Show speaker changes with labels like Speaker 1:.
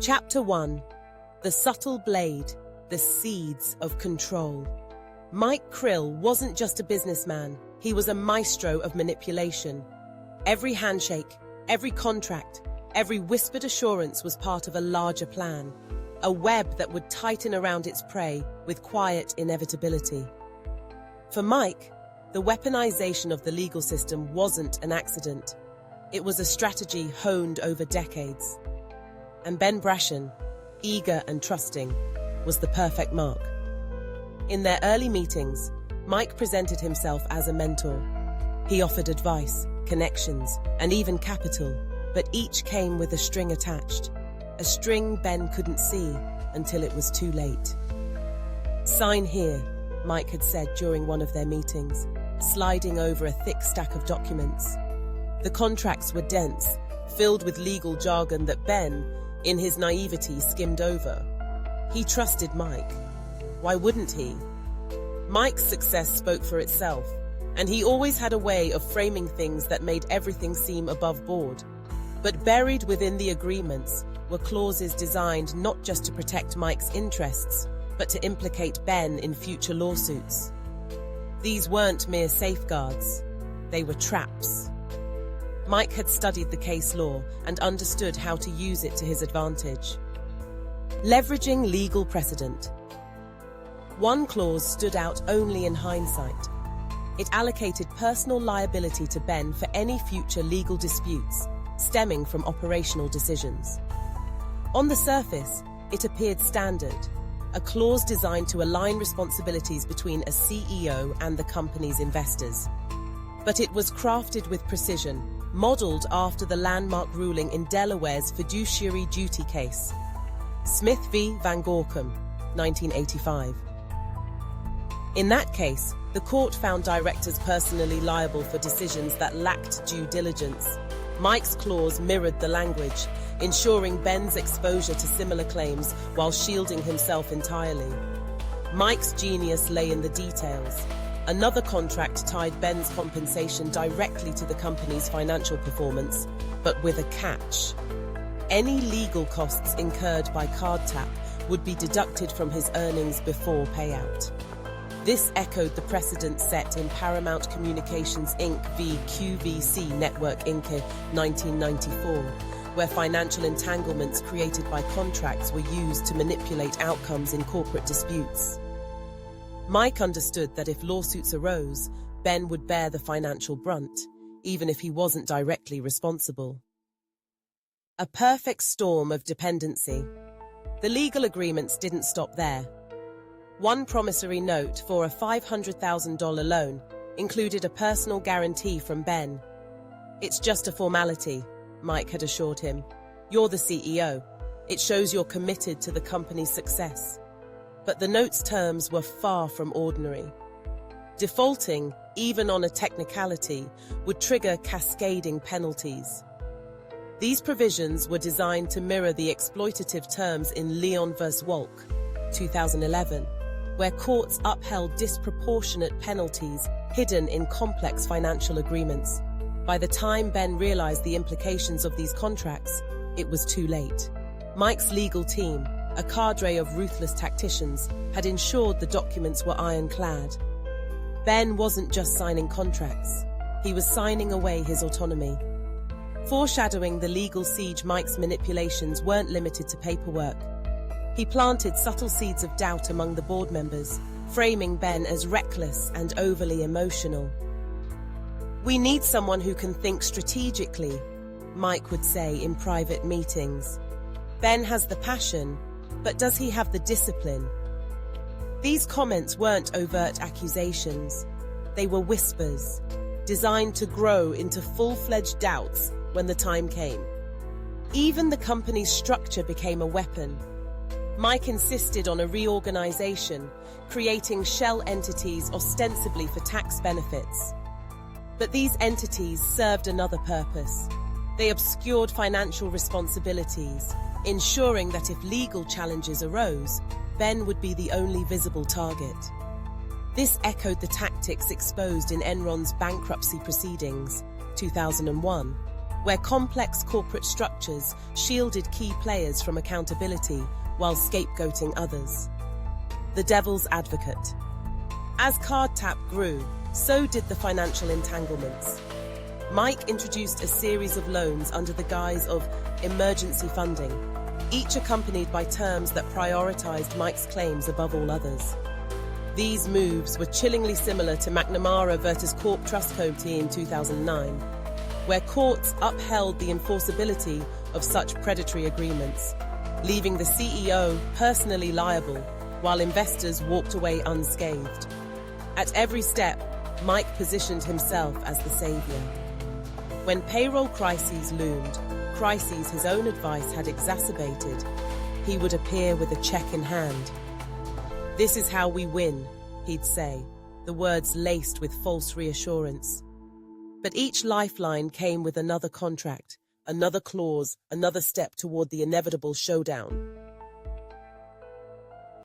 Speaker 1: Chapter 1. The Subtle Blade, the Seeds of Control. Mike Krill wasn't just a businessman, he was a maestro of manipulation. Every handshake, every contract, every whispered assurance was part of a larger plan, a web that would tighten around its prey with quiet inevitability. For Mike, the weaponization of the legal system wasn't an accident. It was a strategy honed over decades. And Ben Brashen, eager and trusting, was the perfect mark. In their early meetings, Mike presented himself as a mentor. He offered advice, connections, and even capital, but each came with a string attached, a string Ben couldn't see until it was too late. "Sign here," Mike had said during one of their meetings, sliding over a thick stack of documents. The contracts were dense, filled with legal jargon that Ben, in his naivety, skimmed over. He trusted Mike. Why wouldn't he? Mike's success spoke for itself, and he always had a way of framing things that made everything seem above board. But buried within the agreements were clauses designed not just to protect Mike's interests, but to implicate Ben in future lawsuits. These weren't mere safeguards, they were traps. Mike had studied the case law and understood how to use it to his advantage. Leveraging legal precedent. One clause stood out only in hindsight. It allocated personal liability to Ben for any future legal disputes stemming from operational decisions. On the surface, it appeared standard, a clause designed to align responsibilities between a CEO and the company's investors. But it was crafted with precision, modeled after the landmark ruling in Delaware's fiduciary duty case, Smith v. Van Gorkum, 1985. In that case, the court found directors personally liable for decisions that lacked due diligence. Mike's clause mirrored the language, ensuring Ben's exposure to similar claims while shielding himself entirely. Mike's genius lay in the details. Another contract tied Ben's compensation directly to the company's financial performance, but with a catch. Any legal costs incurred by CardTap would be deducted from his earnings before payout. This echoed the precedent set in Paramount Communications Inc. v. QVC Network Inc. 1994, where financial entanglements created by contracts were used to manipulate outcomes in corporate disputes. Mike understood that if lawsuits arose, Ben would bear the financial brunt, even if he wasn't directly responsible. A perfect storm of dependency. The legal agreements didn't stop there. One promissory note for a $500,000 loan included a personal guarantee from Ben. "It's just a formality," Mike had assured him. "You're the CEO. It shows you're committed to the company's success." But the note's terms were far from ordinary. Defaulting, even on a technicality, would trigger cascading penalties. These provisions were designed to mirror the exploitative terms in Leon v. Walk, 2011, where courts upheld disproportionate penalties hidden in complex financial agreements. By the time Ben realized the implications of these contracts, it was too late. Mike's legal team, a cadre of ruthless tacticians, had ensured the documents were ironclad. Ben wasn't just signing contracts, he was signing away his autonomy. Foreshadowing the legal siege, Mike's manipulations weren't limited to paperwork. He planted subtle seeds of doubt among the board members, framing Ben as reckless and overly emotional. "We need someone who can think strategically," Mike would say in private meetings. "Ben has the passion, but does he have the discipline?" These comments weren't overt accusations. They were whispers, designed to grow into full-fledged doubts when the time came. Even the company's structure became a weapon. Mike insisted on a reorganization, creating shell entities ostensibly for tax benefits. But these entities served another purpose. They obscured financial responsibilities, ensuring that if legal challenges arose, Ben would be the only visible target. This echoed the tactics exposed in Enron's bankruptcy proceedings, 2001, where complex corporate structures shielded key players from accountability while scapegoating others. The Devil's Advocate. As CardTap grew, so did the financial entanglements. Mike introduced a series of loans under the guise of emergency funding, each accompanied by terms that prioritized Mike's claims above all others. These moves were chillingly similar to McNamara versus Corp Trust Co. in 2009, where courts upheld the enforceability of such predatory agreements, leaving the CEO personally liable while investors walked away unscathed. At every step, Mike positioned himself as the savior. When payroll crises loomed, crises his own advice had exacerbated, he would appear with a check in hand. "This is how we win," he'd say, the words laced with false reassurance. But each lifeline came with another contract, another clause, another step toward the inevitable showdown.